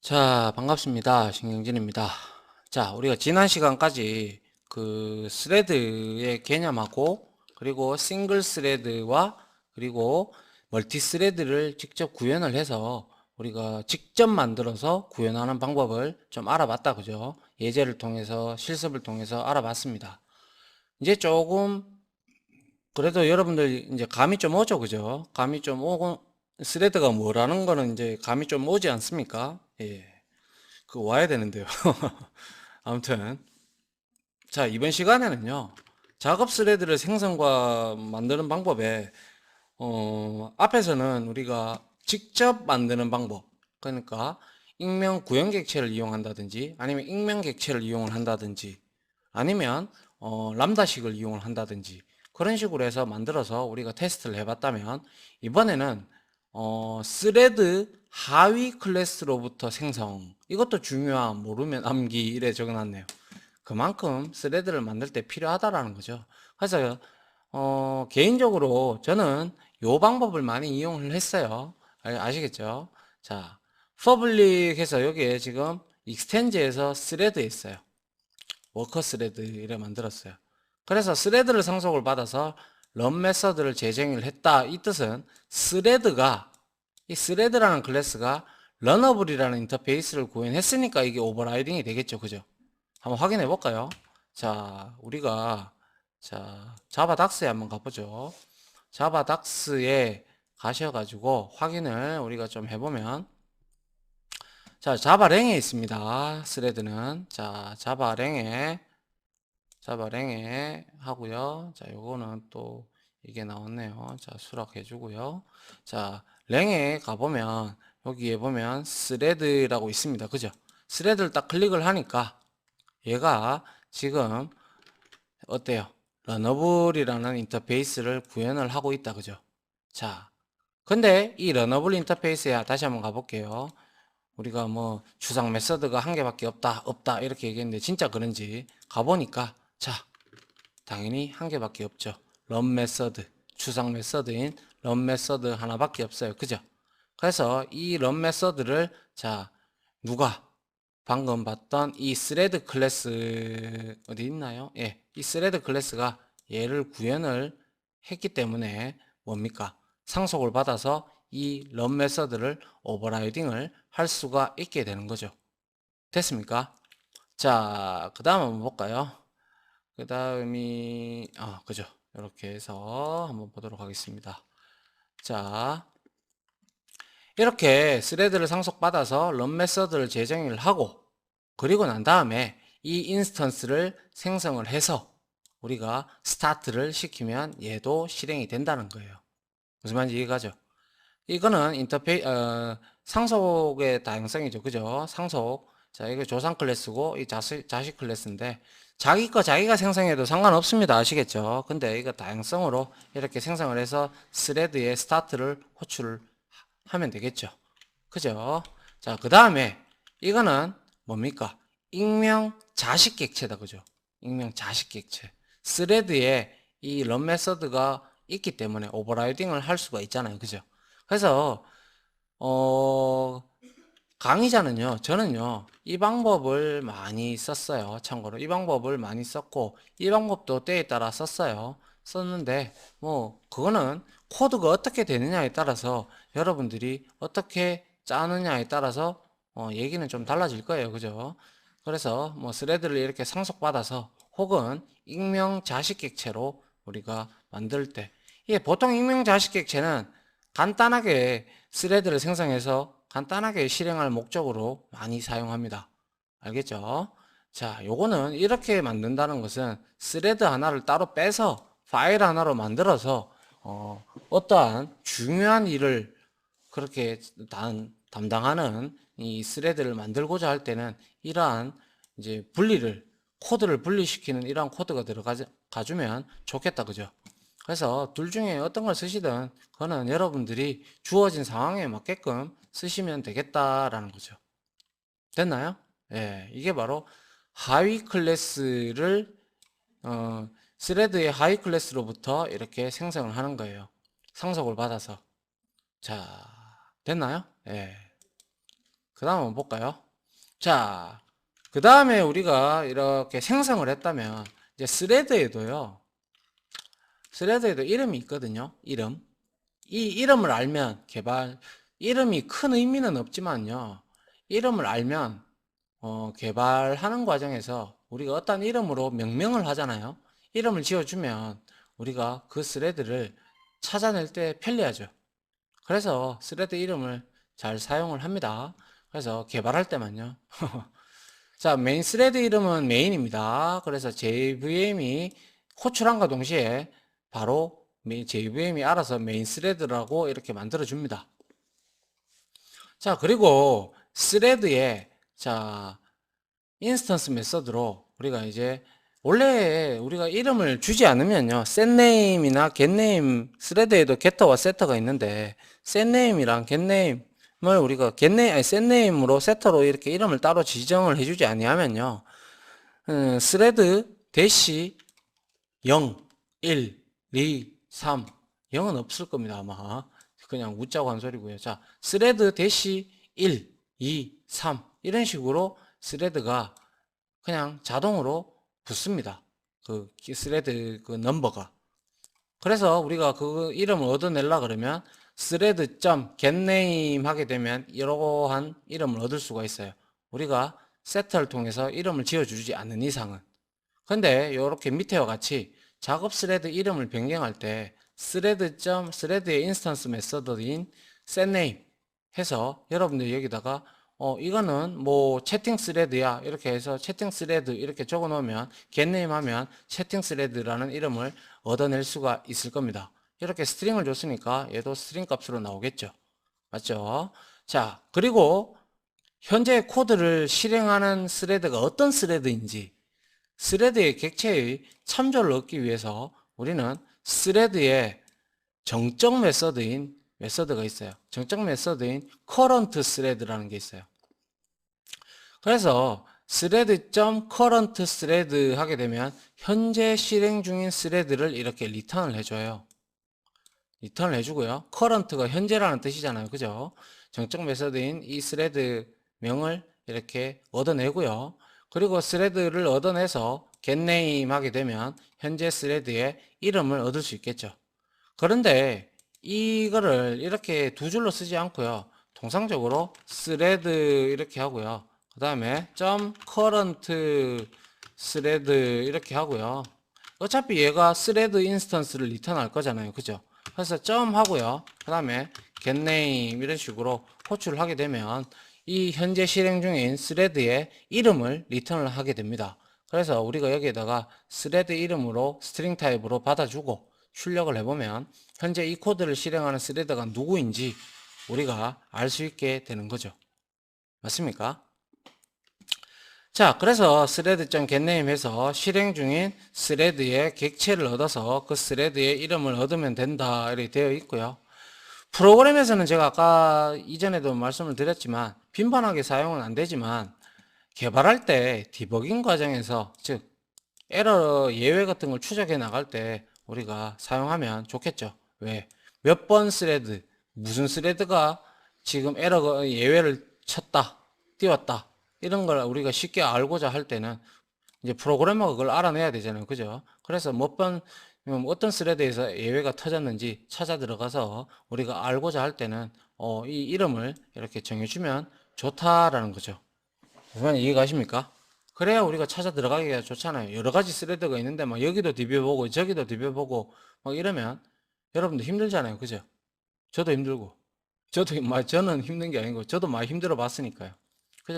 자, 반갑습니다. 신경진입니다. 자, 우리가 지난 시간까지 그 스레드의 개념하고 그리고 싱글 스레드와 그리고 멀티 스레드를 직접 구현을 해서 우리가 직접 만들어서 구현하는 방법을 좀 알아봤다. 그죠? 예제를 통해서 실습을 통해서 알아봤습니다. 이제 조금 그래도 여러분들 이제 감이 좀 오죠. 그죠? 감이 좀 오고 스레드가 뭐라는 거는 이제 감이 좀 오지 않습니까? 예. 그거 와야 되는데요. 아무튼 자, 이번 시간에는요, 작업 스레드를 생성과 만드는 방법에 앞에서는 우리가 직접 만드는 방법, 그러니까 익명 구현 객체를 이용한다든지 아니면 익명 객체를 이용을 한다든지 아니면 람다식을 이용을 한다든지 그런 식으로 해서 만들어서 우리가 테스트를 해봤다면, 이번에는 스레드 하위 클래스로부터 생성, 이것도 중요한, 모르면 암기, 이래 적어놨네요. 그만큼 스레드를 만들 때 필요하다라는 거죠. 그래서 개인적으로 저는 요 방법을 많이 이용을 했어요. 아시겠죠? 자, 퍼블릭해서 여기에 지금 익스텐즈에서 스레드 있어요. 워커 스레드 이래 만들었어요. 그래서 스레드를 상속을 받아서 런 메서드를 재정의를 했다. 이 뜻은 이 스레드라는 클래스가 러너블이라는 인터페이스를 구현했으니까 이게 오버라이딩이 되겠죠. 그죠? 한번 확인해 볼까요? 자, 우리가 자바 닥스에 한번 가보죠. 자바 닥스에 가셔가지고 확인을 우리가 좀 해보면, 자, 자바 랭에 있습니다. 스레드는. 자, 자바 랭에 하고요. 자, 요거는 또 이게 나왔네요. 자, 수락해 주고요. 자, 랭에 가보면 여기에 보면 스레드라고 있습니다. 그죠? 스레드를 딱 클릭을 하니까 얘가 지금 어때요? 러너블이라는 인터페이스를 구현을 하고 있다. 그죠? 자, 근데 이 러너블 인터페이스에 다시 한번 가볼게요. 우리가 뭐 추상 메서드가 한 개밖에 없다 이렇게 얘기했는데 진짜 그런지 가보니까, 자, 당연히 한 개밖에 없죠. 런 메서드, 추상 메서드인 런 메서드 하나밖에 없어요. 그죠? 그래서 이 런 메서드를, 자, 누가 방금 봤던 이 스레드 클래스 어디 있나요? 예, 이 스레드 클래스가 얘를 구현을 했기 때문에 뭡니까? 상속을 받아서 이 런 메서드를 오버라이딩을 할 수가 있게 되는 거죠. 됐습니까? 자, 그 다음 한번 볼까요? 그 다음이 그죠? 이렇게 해서 한번 보도록 하겠습니다. 자, 이렇게 스레드를 상속받아서 런 메서드를 재정의를 하고, 그리고 난 다음에 이 인스턴스를 생성을 해서 우리가 스타트를 시키면 얘도 실행이 된다는 거예요. 무슨 말인지 이해가죠? 이거는 상속의 다양성이죠. 그죠? 상속. 자, 이거 조상 클래스고 이 자식 클래스인데, 자기 거 자기가 생성해도 상관없습니다. 아시겠죠? 근데 이거 다양성으로 이렇게 생성을 해서 스레드의 스타트를 호출을 하면 되겠죠. 그죠? 자, 그 다음에 이거는 뭡니까? 익명 자식 객체다. 그죠? 익명 자식 객체. 스레드에 이 런 메서드가 있기 때문에 오버라이딩을 할 수가 있잖아요. 그죠? 그래서 어 강의자는요, 저는요, 이 방법을 많이 썼어요. 참고로 이 방법을 많이 썼고, 이 방법도 때에 따라 썼어요. 썼는데 뭐 그거는 코드가 어떻게 되느냐에 따라서, 여러분들이 어떻게 짜느냐에 따라서 얘기는 좀 달라질 거예요. 그죠? 그래서 뭐 스레드를 이렇게 상속받아서 혹은 익명 자식 객체로 우리가 만들 때, 이게 보통 익명 자식 객체는 간단하게 스레드를 생성해서 간단하게 실행할 목적으로 많이 사용합니다. 알겠죠? 자, 요거는 이렇게 만든다는 것은 스레드 하나를 따로 빼서 파일 하나로 만들어서 어떠한 중요한 일을 그렇게 담당하는 이 스레드를 만들고자 할 때는 이러한 이제 코드를 분리시키는 이러한 코드가 들어가주면 좋겠다. 그죠? 그래서 둘 중에 어떤 걸 쓰시든 그거는 여러분들이 주어진 상황에 맞게끔 쓰시면 되겠다라는 거죠. 됐나요? 예, 이게 바로 하위 클래스를 스레드의 하위 클래스로부터 이렇게 생성을 하는 거예요. 상속을 받아서. 자, 됐나요? 예. 그 다음 한번 볼까요? 자, 그 다음에 우리가 이렇게 생성을 했다면 이제 스레드에도 이름이 있거든요. 이 이름을 알면 이름이 큰 의미는 없지만요. 이름을 알면 개발하는 과정에서 우리가 어떤 이름으로 명명을 하잖아요. 이름을 지어주면 우리가 그 스레드를 찾아낼 때 편리하죠. 그래서 스레드 이름을 잘 사용을 합니다. 그래서 개발할 때만요. 자, 메인 스레드 이름은 메인입니다. 그래서 JVM이 호출함과 동시에 바로 JVM이 알아서 메인 스레드라고 이렇게 만들어 줍니다. 자, 그리고 스레드에 자, 인스턴스 메서드로 우리가 이제 원래 우리가 이름을 주지 않으면요, setName이나 getName, 스레드에도 getter와 setter가 있는데 setName이랑 getName을 우리가 setName으로 setter로 이렇게 이름을 따로 지정을 해주지 아니하면요, 스레드 대시 0, 1, 2, 3 0은 없을 겁니다. 아마 그냥 웃자고 한 소리고요. 자, 스레드 대시 1, 2, 3 이런 식으로 스레드가 그냥 자동으로 붙습니다. 그 스레드 그 넘버가. 그래서 우리가 그 이름을 얻어내려 그러면 thread.getName 하게 되면 이러한 이름을 얻을 수가 있어요. 우리가 세트를 통해서 이름을 지어주지 않는 이상은. 근데 이렇게 밑에와 같이 작업 스레드 이름을 변경할 때 thread의 인스턴스 메서드인 setName 해서 여러분들 여기다가 이거는 뭐 채팅 스레드야 이렇게 해서 채팅 스레드 이렇게 적어 놓으면 getName 하면 채팅 스레드라는 이름을 얻어낼 수가 있을 겁니다. 이렇게 스트링을 줬으니까 얘도 스트링 값으로 나오겠죠. 맞죠? 자, 그리고 현재 코드를 실행하는 스레드가 어떤 스레드인지 스레드의 객체의 참조를 얻기 위해서 우리는 스레드의 정적 메서드가 있어요. 정적 메서드인 current thread라는 게 있어요. 그래서 thread.current thread 하게 되면 현재 실행 중인 스레드를 이렇게 리턴을 해줘요. 리턴을 해주고요. current가 현재라는 뜻이잖아요. 그죠? 정적 메서드인 이 스레드 명을 이렇게 얻어내고요. 그리고 스레드를 얻어내서 getName 하게 되면 현재 스레드의 이름을 얻을 수 있겠죠. 그런데 이거를 이렇게 두 줄로 쓰지 않고요. 통상적으로 스레드 이렇게 하고요. 그 다음에 .current 스레드 이렇게 하고요. 어차피 얘가 스레드 인스턴스를 리턴할 거잖아요. 그죠? 그래서 점 하고요. 그 다음에 getName 이런 식으로 호출을 하게 되면 이 현재 실행 중인 스레드의 이름을 리턴을 하게 됩니다. 그래서 우리가 여기에다가 스레드 이름으로 스트링 타입으로 받아주고 출력을 해보면 현재 이 코드를 실행하는 스레드가 누구인지 우리가 알 수 있게 되는 거죠. 맞습니까? 자, 그래서 thread.getName 해서 실행 중인 스레드의 객체를 얻어서 그 스레드의 이름을 얻으면 된다 이렇게 되어 있고요. 프로그램에서는 제가 아까 이전에도 말씀을 드렸지만 빈번하게 사용은 안 되지만 개발할 때 디버깅 과정에서 즉 에러 예외 같은 걸 추적해 나갈 때 우리가 사용하면 좋겠죠. 왜? 몇 번 스레드, 무슨 스레드가 지금 에러 예외를 쳤다, 띄웠다 이런 걸 우리가 쉽게 알고자 할 때는 이제 프로그래머가 그걸 알아내야 되잖아요. 그죠? 그래서 어떤 스레드에서 예외가 터졌는지 찾아 들어가서 우리가 알고자 할 때는 이 이름을 이렇게 정해주면 좋다라는 거죠. 무슨 이해가십니까? 그래야 우리가 찾아 들어가기가 좋잖아요. 여러 가지 스레드가 있는데 막 여기도 디벼보고 저기도 디벼보고 막 이러면 여러분도 힘들잖아요. 그죠? 저도 힘들고. 저는 힘든 게 아니고 저도 많이 힘들어 봤으니까요.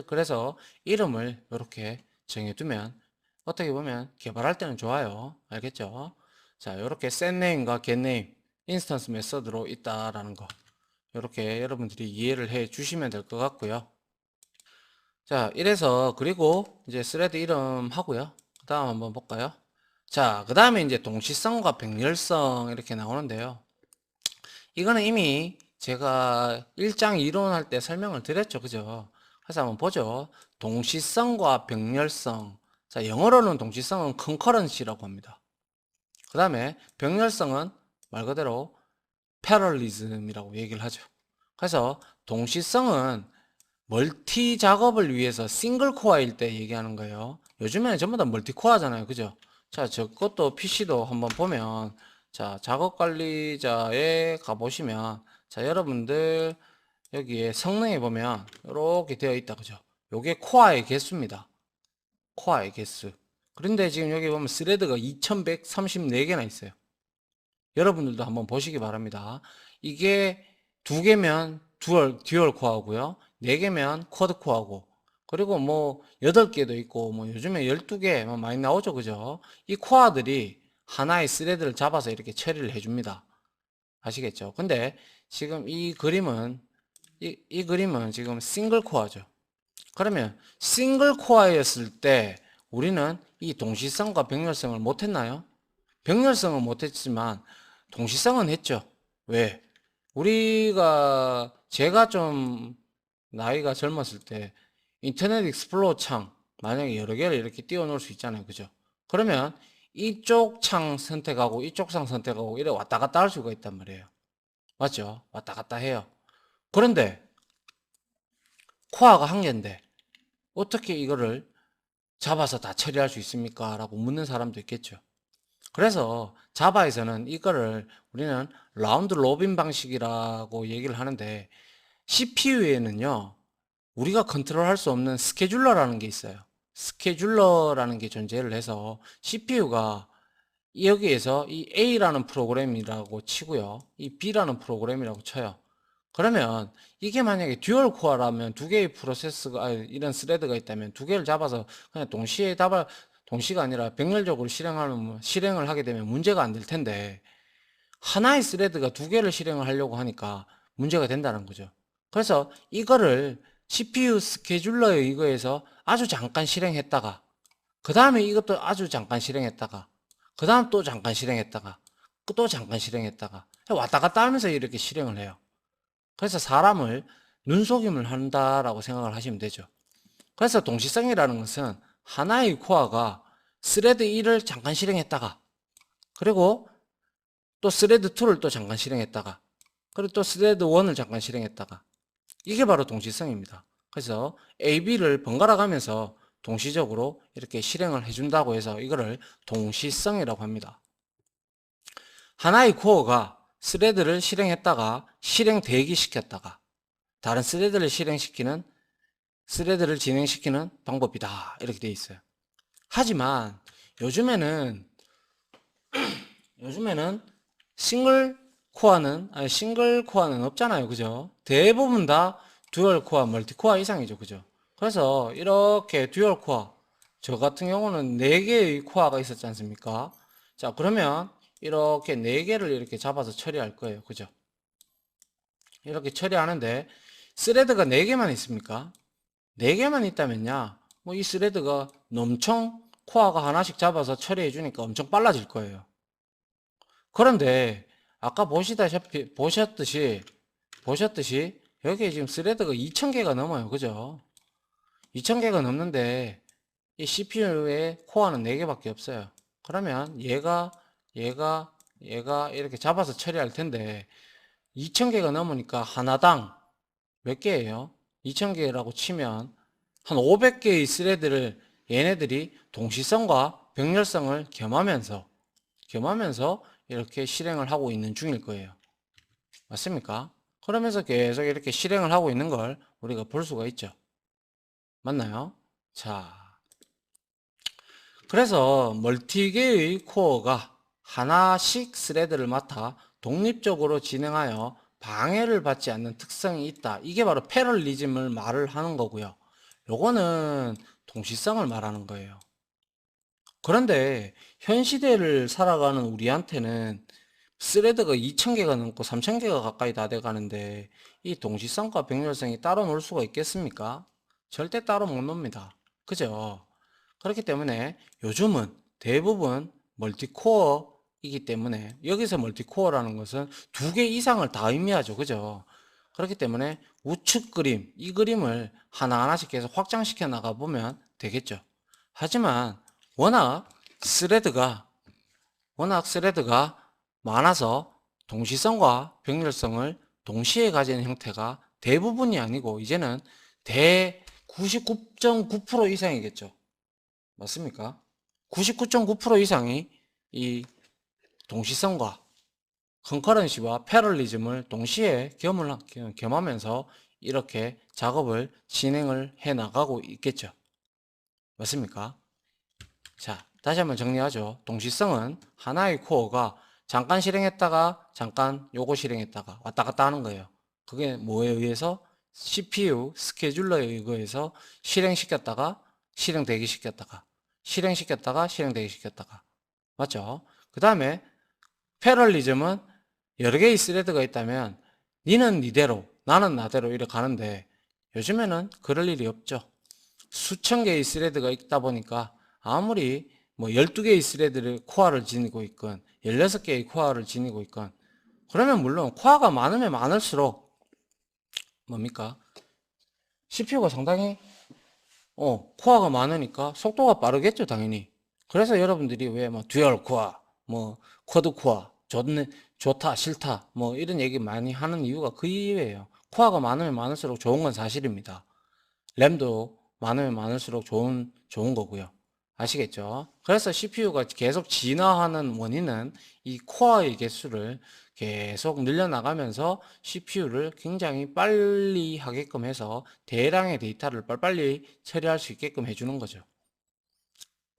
그래서 이름을 이렇게 정해두면 어떻게 보면 개발할 때는 좋아요. 알겠죠? 자, 이렇게 setName과 getName 인스턴스 메서드로 있다라는 거. 이렇게 여러분들이 이해를 해 주시면 될 것 같고요. 자, 이래서 그리고 이제 스레드 이름 하고요. 그 다음 한번 볼까요? 자, 그 다음에 이제 동시성과 병렬성 이렇게 나오는데요. 이거는 이미 제가 1장 이론할 때 설명을 드렸죠. 그죠? 그래서 한번 보죠. 동시성과 병렬성. 자, 영어로는 동시성은 concurrency라고 합니다. 그 다음에 병렬성은 말 그대로 parallelism이라고 얘기를 하죠. 그래서 동시성은 멀티 작업을 위해서 싱글 코어일 때 얘기하는 거예요. 요즘에는 전부 다 멀티 코어잖아요. 그죠? 자, 저것도 PC도 한번 보면, 자, 작업 관리자에 가보시면, 자, 여러분들 여기에 성능에 보면 이렇게 되어 있다. 그죠? 요게 코어의 개수입니다. 코어의 개수. 그런데 지금 여기 보면 스레드가 2134개나 있어요. 여러분들도 한번 보시기 바랍니다. 이게 두 개면 듀얼 코어고요. 네 개면 쿼드 코어고. 그리고 뭐 8개도 있고 뭐 요즘에 12개 뭐 많이 나오죠. 그죠? 이 코어들이 하나의 스레드를 잡아서 이렇게 처리를 해줍니다. 아시겠죠? 근데 지금 이 그림은 지금 싱글 코어죠. 그러면 싱글 코어였을 때 우리는 이 동시성과 병렬성을 못했나요? 병렬성은 못했지만 동시성은 했죠. 왜? 제가 좀 나이가 젊었을 때 인터넷 익스플로러 창 만약에 여러 개를 이렇게 띄워 놓을 수 있잖아요. 그죠? 그러면 이쪽 창 선택하고 이쪽 창 선택하고 이래 왔다 갔다 할 수가 있단 말이에요. 맞죠? 왔다 갔다 해요. 그런데 코어가 한 개인데 어떻게 이거를 잡아서 다 처리할 수 있습니까? 라고 묻는 사람도 있겠죠. 그래서 자바에서는 이거를 우리는 라운드 로빈 방식이라고 얘기를 하는데 CPU에는요, 우리가 컨트롤할 수 없는 스케줄러라는 게 있어요. 스케줄러라는 게 존재를 해서 CPU가 여기에서 이 A라는 프로그램이라고 치고요. 이 B라는 프로그램이라고 쳐요. 그러면 이게 만약에 듀얼 코어라면 두 개의 프로세스가 이런 스레드가 있다면 두 개를 잡아서 그냥 동시가 아니라 병렬적으로 실행을 하게 되면 문제가 안 될 텐데 하나의 스레드가 두 개를 실행을 하려고 하니까 문제가 된다는 거죠. 그래서 이거를 CPU 스케줄러에 이거에서 아주 잠깐 실행했다가 그 다음에 이것도 아주 잠깐 실행했다가 그 다음 또 잠깐 실행했다가 또 잠깐 실행했다가 왔다 갔다 하면서 이렇게 실행을 해요. 그래서 사람을 눈속임을 한다라고 생각을 하시면 되죠. 그래서 동시성이라는 것은 하나의 코어가 스레드 1을 잠깐 실행했다가 그리고 또 스레드 2를 또 잠깐 실행했다가 그리고 또 스레드 1을 잠깐 실행했다가 이게 바로 동시성입니다. 그래서 AB를 번갈아 가면서 동시적으로 이렇게 실행을 해준다고 해서 이거를 동시성이라고 합니다. 하나의 코어가 스레드를 실행했다가 실행 대기시켰다가 다른 스레드를 진행시키는 방법이다. 이렇게 되어 있어요. 하지만 요즘에는 싱글 코어는 없잖아요. 그죠? 대부분 다 듀얼 코어, 멀티 코어 이상이죠. 그죠? 그래서 이렇게 듀얼 코어, 저 같은 경우는 4개의 코어가 있었지 않습니까? 자, 그러면 이렇게 4개를 이렇게 잡아서 처리할 거예요. 그죠? 이렇게 처리하는데 스레드가 4개만 있습니까? 4개만 있다면야 뭐 이 스레드가 엄청 코어가 하나씩 잡아서 처리해 주니까 엄청 빨라질 거예요. 그런데 아까 보셨듯이 여기에 지금 스레드가 2000개가 넘어요. 그죠? 2000개가 넘는데 이 CPU에 코어는 4개밖에 없어요. 그러면 얘가 이렇게 잡아서 처리할 텐데 2000개가 넘으니까 하나당 몇 개예요? 2000개라고 치면 한 500개의 스레드를 얘네들이 동시성과 병렬성을 겸하면서 이렇게 실행을 하고 있는 중일 거예요. 맞습니까? 그러면서 계속 이렇게 실행을 하고 있는 걸 우리가 볼 수가 있죠. 맞나요? 자, 그래서 멀티개의 코어가 하나씩 스레드를 맡아 독립적으로 진행하여 방해를 받지 않는 특성이 있다. 이게 바로 패럴리즘을 말을 하는 거고요. 요거는 동시성을 말하는 거예요. 그런데 현 시대를 살아가는 우리한테는 스레드가 2000개가 넘고 3000개가 가까이 다 돼 가는데 이 동시성과 병렬성이 따로 놀 수가 있겠습니까? 절대 따로 못 놉니다. 그죠? 그렇기 때문에 요즘은 대부분 멀티코어이기 때문에 여기서 멀티코어라는 것은 2개 이상을 다 의미하죠. 그죠? 그렇기 때문에 우측 그림, 이 그림을 하나하나씩 계속 확장시켜 나가 보면 되겠죠. 하지만 워낙 스레드가 많아서 동시성과 병렬성을 동시에 가지는 형태가 대부분이 아니고 이제는 대 99.9% 이상이겠죠. 맞습니까? 99.9% 이상이 이 동시성과 컨커런시와 패럴리즘을 동시에 겸하면서 이렇게 작업을 진행을 해 나가고 있겠죠. 맞습니까? 자, 다시 한번 정리하죠. 동시성은 하나의 코어가 잠깐 실행했다가 잠깐 요거 실행했다가 왔다 갔다 하는 거예요. 그게 뭐에 의해서? CPU 스케줄러에 의해서 실행시켰다가 실행 대기시켰다가 실행시켰다가 실행 대기시켰다가 맞죠? 그 다음에 패럴리즘은 여러 개의 스레드가 있다면 니는 니대로 나는 나대로 이렇게 가는데 요즘에는 그럴 일이 없죠. 수천 개의 스레드가 있다 보니까 아무리 뭐 12개의 스레드를 코어를 지니고 있건 16개의 코어를 지니고 있건 그러면 물론 코어가 많으면 많을수록 뭡니까? CPU가 상당히 코어가 많으니까 속도가 빠르겠죠, 당연히. 그래서 여러분들이 왜 뭐 듀얼 코어, 뭐 쿼드 코어, 좋다, 싫다, 뭐 이런 얘기 많이 하는 이유가 그 이유예요. 코어가 많으면 많을수록 좋은 건 사실입니다. 램도 많으면 많을수록 좋은 거고요. 아시겠죠? 그래서 CPU가 계속 진화하는 원인은 이 코어의 개수를 계속 늘려나가면서 CPU를 굉장히 빨리 하게끔 해서 대량의 데이터를 빨리빨리 처리할 수 있게끔 해주는 거죠.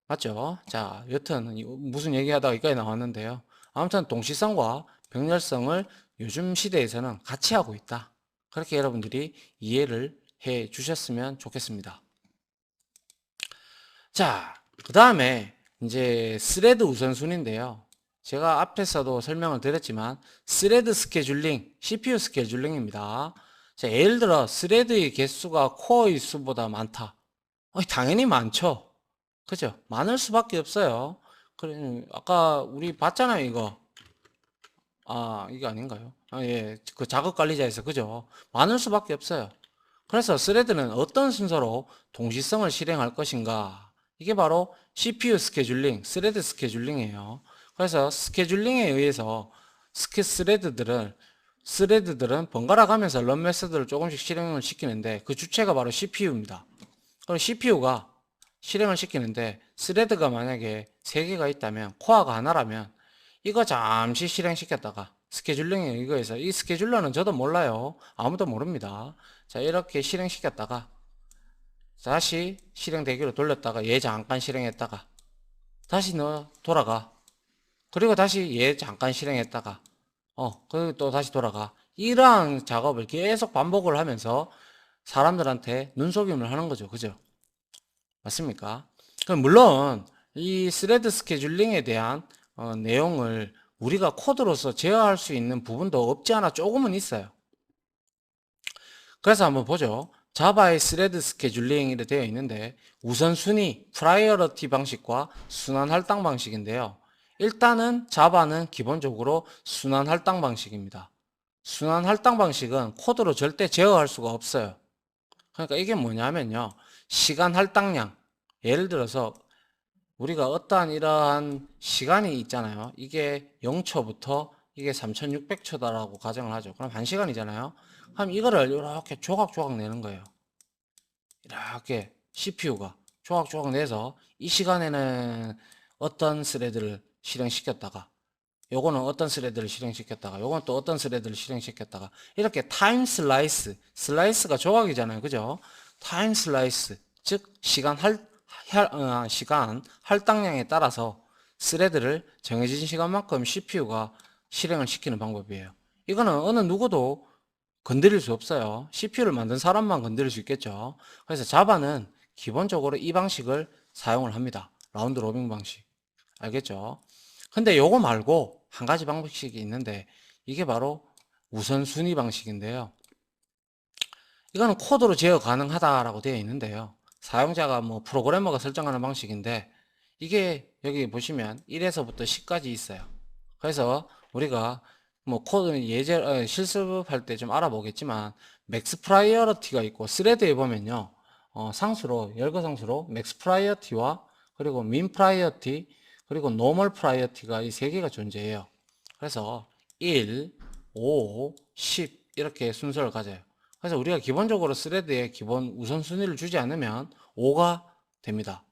맞죠? 자, 여튼 무슨 얘기하다가 여기까지 나왔는데요. 아무튼 동시성과 병렬성을 요즘 시대에서는 같이 하고 있다. 그렇게 여러분들이 이해를 해 주셨으면 좋겠습니다. 자, 그 다음에 이제 스레드 우선순위인데요. 제가 앞에서도 설명을 드렸지만 스레드 스케줄링, CPU 스케줄링입니다. 자, 예를 들어 스레드의 개수가 코어의 수보다 많다. 당연히 많죠. 그죠? 많을 수밖에 없어요. 그래, 아까 우리 봤잖아요, 이거. 이게 아닌가요? 예. 그 작업 관리자에서, 그죠? 많을 수밖에 없어요. 그래서 스레드는 어떤 순서로 동시성을 실행할 것인가? 이게 바로 CPU 스케줄링, 스레드 스케줄링이에요. 그래서 스케줄링에 의해서 스레드들은 번갈아 가면서 런 메서드를 조금씩 실행을 시키는데 그 주체가 바로 CPU입니다. 그럼 CPU가 실행을 시키는데 스레드가 만약에 3개가 있다면 코어가 하나라면 이거 잠시 실행시켰다가 스케줄링에 의거해서 이 스케줄러는 저도 몰라요. 아무도 모릅니다. 자, 이렇게 실행시켰다가 다시 실행 대기로 돌렸다가 얘 잠깐 실행했다가 다시 너 돌아가. 그리고 다시 얘 잠깐 실행했다가 그리고 또 다시 돌아가. 이러한 작업을 계속 반복을 하면서 사람들한테 눈속임을 하는 거죠. 그죠? 맞습니까? 그럼 물론 이 스레드 스케줄링에 대한 내용을 우리가 코드로서 제어할 수 있는 부분도 없지 않아 조금은 있어요. 그래서 한번 보죠. 자바의 스레드 스케줄링이 되어 있는데 우선순위, 프라이어리티 방식과 순환 할당 방식인데요. 일단은 자바는 기본적으로 순환 할당 방식입니다. 순환 할당 방식은 코드로 절대 제어할 수가 없어요. 그러니까 이게 뭐냐면요. 시간 할당량. 예를 들어서 우리가 어떠한 이러한 시간이 있잖아요. 이게 0초부터 이게 3600초다라고 가정을 하죠. 그럼 1시간이잖아요. 그럼 이거를 이렇게 조각조각 내는 거예요. 이렇게 CPU가 조각조각 내서 이 시간에는 어떤 스레드를 실행시켰다가 요거는 어떤 스레드를 실행시켰다가 요건 또 어떤 스레드를 실행시켰다가 이렇게 타임 슬라이스가 조각이잖아요. 그죠? 타임 슬라이스 즉 시간 할당량에 따라서 스레드를 정해진 시간만큼 CPU가 실행을 시키는 방법이에요. 이거는 어느 누구도 건드릴 수 없어요. CPU를 만든 사람만 건드릴 수 있겠죠. 그래서 자바는 기본적으로 이 방식을 사용을 합니다. 라운드 로빙 방식. 알겠죠? 근데 요거 말고 한 가지 방식이 있는데 이게 바로 우선순위 방식인데요. 이거는 코드로 제어 가능하다라고 되어 있는데요. 사용자가 뭐 프로그래머가 설정하는 방식인데 이게 여기 보시면 1에서부터 10까지 있어요. 그래서 우리가 뭐 코드 실습할 때 좀 알아보겠지만 맥스 프라이어리티가 있고 스레드에 보면요. 상수로 열거상수로 맥스 프라이어티와 그리고 민 프라이어티 그리고 노멀 프라이어티가 이 세 개가 존재해요. 그래서 1, 5, 10 이렇게 순서를 가져요. 그래서 우리가 기본적으로 스레드에 기본 우선순위를 주지 않으면 5가 됩니다.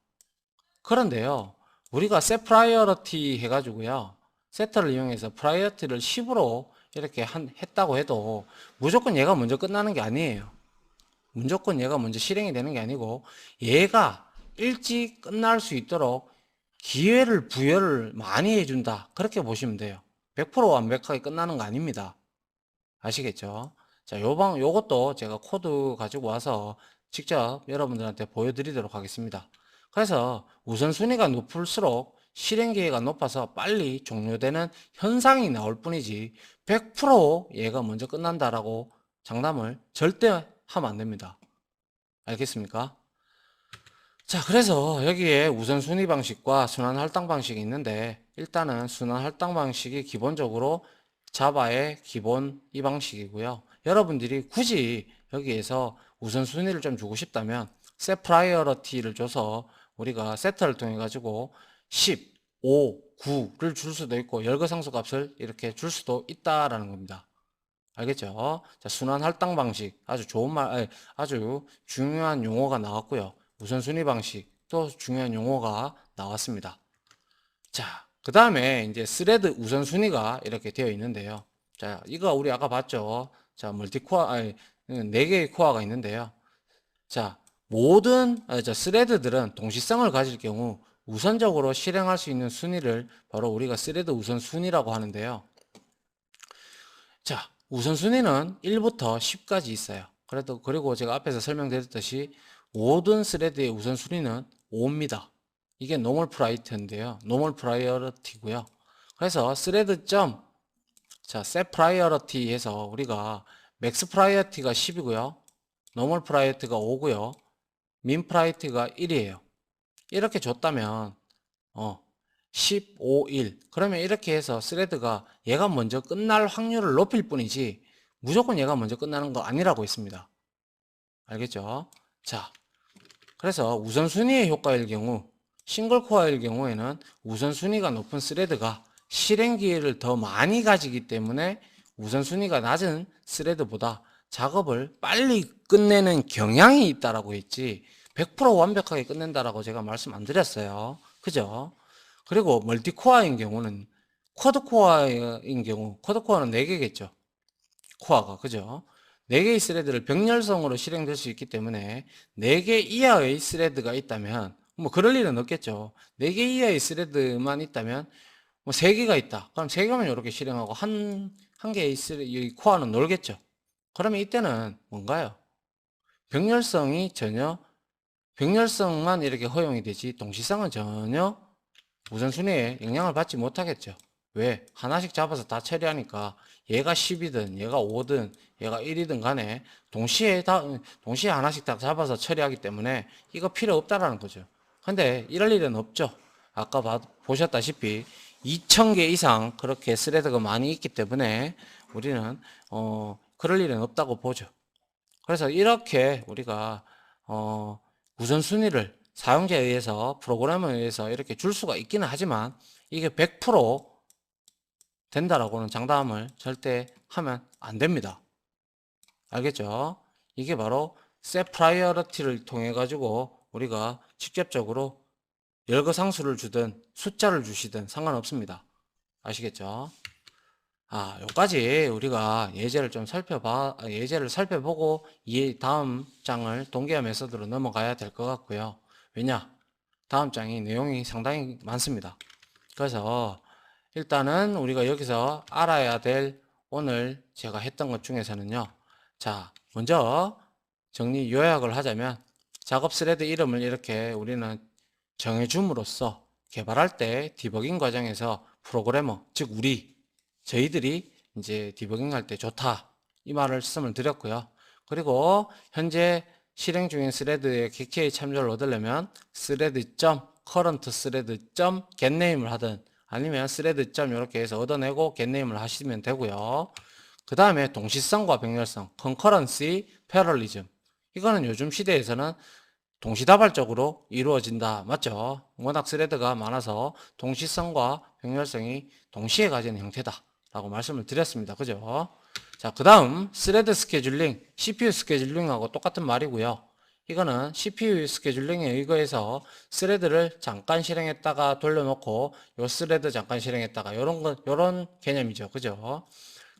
그런데요, 우리가 set priority 해가지고요, 세터를 이용해서 priority를 10으로 이렇게 했다고 해도 무조건 얘가 먼저 끝나는 게 아니에요. 무조건 얘가 먼저 실행이 되는 게 아니고 얘가 일찍 끝날 수 있도록 기회를 부여를 많이 해준다. 그렇게 보시면 돼요. 100% 완벽하게 끝나는 거 아닙니다. 아시겠죠? 자, 요것도 제가 코드 가지고 와서 직접 여러분들한테 보여드리도록 하겠습니다. 그래서 우선순위가 높을수록 실행 기회가 높아서 빨리 종료되는 현상이 나올 뿐이지 100% 얘가 먼저 끝난다라고 장담을 절대 하면 안 됩니다. 알겠습니까? 자, 그래서 여기에 우선순위 방식과 순환 할당 방식이 있는데 일단은 순환 할당 방식이 기본적으로 자바의 기본 이 방식이고요. 여러분들이 굳이 여기에서 우선순위를 좀 주고 싶다면 set priority를 줘서 우리가 세터를 통해 가지고 10, 5, 9를 줄 수도 있고 열거상수 값을 이렇게 줄 수도 있다라는 겁니다. 알겠죠? 자, 순환 할당 방식 아주 좋은 아주 중요한 용어가 나왔고요. 우선순위 방식 또 중요한 용어가 나왔습니다. 자, 그 다음에 이제 스레드 우선순위가 이렇게 되어 있는데요. 자, 이거 우리 아까 봤죠? 자, 멀티코어, 4개의 코어가 있는데요. 자, 모든 스레드들은 동시성을 가질 경우 우선적으로 실행할 수 있는 순위를 바로 우리가 스레드 우선순위라고 하는데요. 자, 우선순위는 1부터 10까지 있어요. 그리고 제가 앞에서 설명드렸듯이 모든 스레드의 우선순위는 5입니다. 이게 노멀 프라이어티인데요. 노멀 프라이어티고요. 그래서 스레드 자, set priority에서 우리가 맥스 프라이어티가 10이고요. 노멀 프라이어티가 5고요. 민 프라이어티가 1이에요. 이렇게 줬다면 15, 1 그러면 이렇게 해서 스레드가 얘가 먼저 끝날 확률을 높일 뿐이지 무조건 얘가 먼저 끝나는 거 아니라고 했습니다. 알겠죠? 자, 그래서 우선순위의 효과일 경우 싱글 코어일 경우에는 우선순위가 높은 스레드가 실행 기회를 더 많이 가지기 때문에 우선순위가 낮은 스레드보다 작업을 빨리 끝내는 경향이 있다라고 했지 100% 완벽하게 끝낸다라고 제가 말씀 안 드렸어요. 그죠? 그리고 멀티코어인 경우는 쿼드코어인 경우 쿼드코어는 4개겠죠. 코어가 그죠? 4개의 스레드를 병렬성으로 실행될 수 있기 때문에 4개 이하의 스레드가 있다면 뭐 그럴 일은 없겠죠. 4개 이하의 스레드만 있다면 뭐 3개가 있다. 그럼 3개만 이렇게 실행하고 한 개의 이 코어는 놀겠죠. 그러면 이때는 뭔가요? 병렬성만 이렇게 허용이 되지 동시성은 전혀 우선순위에 영향을 받지 못하겠죠. 왜? 하나씩 잡아서 다 처리하니까 얘가 10이든 얘가 5든 얘가 1이든 간에 동시에 하나씩 다 잡아서 처리하기 때문에 이거 필요 없다라는 거죠. 근데 이럴 일은 없죠. 아까 보셨다시피 2000개 이상 그렇게 스레드가 많이 있기 때문에 우리는 그럴 일은 없다고 보죠. 그래서 이렇게 우리가 우선순위를 사용자에 의해서 프로그램에 의해서 이렇게 줄 수가 있기는 하지만 이게 100% 된다라고는 장담을 절대 하면 안 됩니다. 알겠죠? 이게 바로 set priority를 통해 가지고 우리가 직접적으로 열거상수를 주든 숫자를 주시든 상관없습니다. 아시겠죠? 여기까지 우리가 예제를 살펴보고 이 다음 장을 동기화 메소드로 넘어가야 될 것 같고요. 왜냐? 다음 장이 내용이 상당히 많습니다. 그래서 일단은 우리가 여기서 알아야 될 오늘 제가 했던 것 중에서는요. 자, 먼저 정리 요약을 하자면 작업 스레드 이름을 이렇게 우리는 정해줌으로써 개발할 때 디버깅 과정에서 프로그래머, 즉 저희들이 이제 디버깅 할 때 좋다 이 말씀을 드렸고요. 그리고 현재 실행 중인 스레드의 객체의 참조를 얻으려면 current thread.getName을 하든 아니면 thread. 이렇게 해서 얻어내고 getName을 하시면 되고요. 그 다음에 동시성과 병렬성 concurrency, parallelism 이거는 요즘 시대에서는 동시다발적으로 이루어진다. 맞죠? 워낙 스레드가 많아서 동시성과 병렬성이 동시에 가지는 형태다 라고 말씀을 드렸습니다. 그죠? 자, 자, 그 다음 스레드 스케줄링, CPU 스케줄링하고 똑같은 말이고요. 이거는 CPU 스케줄링에 의거해서 스레드를 잠깐 실행했다가 돌려놓고 요 스레드 잠깐 실행했다가 요런 개념이죠. 그죠?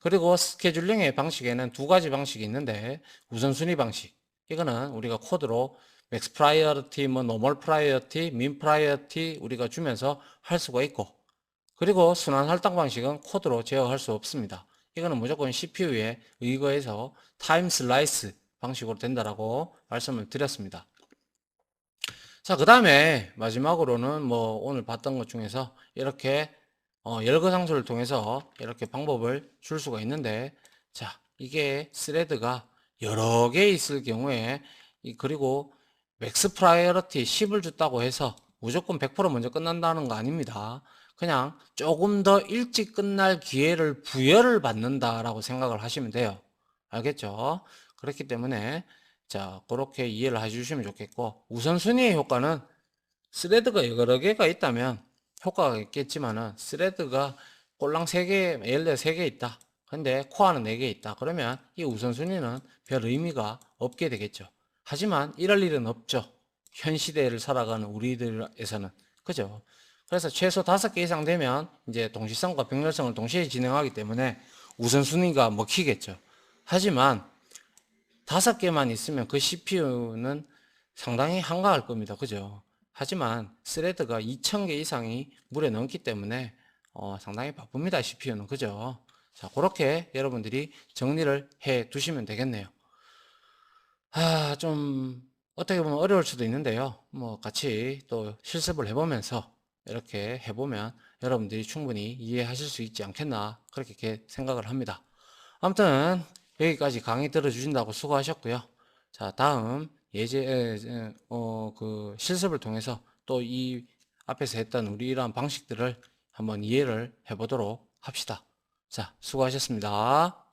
그리고 스케줄링의 방식에는 두 가지 방식이 있는데 우선순위 방식. 이거는 우리가 코드로 맥스 프라이어티, 뭐 노멀 프라이어티, 민 프라이어티 우리가 주면서 할 수가 있고, 그리고 순환 할당 방식은 코드로 제어할 수 없습니다. 이거는 무조건 CPU에 의거해서 타임 슬라이스 방식으로 된다라고 말씀을 드렸습니다. 자, 그 다음에 마지막으로는 뭐 오늘 봤던 것 중에서 이렇게 열거 장소를 통해서 이렇게 방법을 줄 수가 있는데, 자, 이게 스레드가 여러 개 있을 경우에 그리고 맥스 프라이어리티 10을 줬다고 해서 무조건 100% 먼저 끝난다는 거 아닙니다. 그냥 조금 더 일찍 끝날 기회를 부여를 받는다라고 생각을 하시면 돼요. 알겠죠? 그렇기 때문에 자, 그렇게 이해를 해주시면 좋겠고, 우선순위의 효과는 스레드가 여러 개가 있다면 효과가 있겠지만은, 스레드가 꼴랑 3개, 예를 들어 3개 있다. 근데 코어는 4개 있다. 그러면 이 우선순위는 별 의미가 없게 되겠죠. 하지만 이럴 일은 없죠. 현 시대를 살아가는 우리들에서는. 그죠? 그래서 최소 5개 이상 되면 이제 동시성과 병렬성을 동시에 진행하기 때문에 우선순위가 먹히겠죠. 하지만 5개만 있으면 그 CPU는 상당히 한가할 겁니다. 그죠? 하지만 스레드가 2000개 이상이 물에 넣기 때문에 상당히 바쁩니다. CPU는. 그죠? 자, 그렇게 여러분들이 정리를 해 두시면 되겠네요. 좀 어떻게 보면 어려울 수도 있는데요. 뭐 같이 또 실습을 해보면서 이렇게 해보면 여러분들이 충분히 이해하실 수 있지 않겠나, 그렇게 생각을 합니다. 아무튼 여기까지 강의 들어주신다고 수고하셨고요. 자, 다음 그 실습을 통해서 또 이 앞에서 했던 우리 이러한 방식들을 한번 이해를 해보도록 합시다. 자, 수고하셨습니다.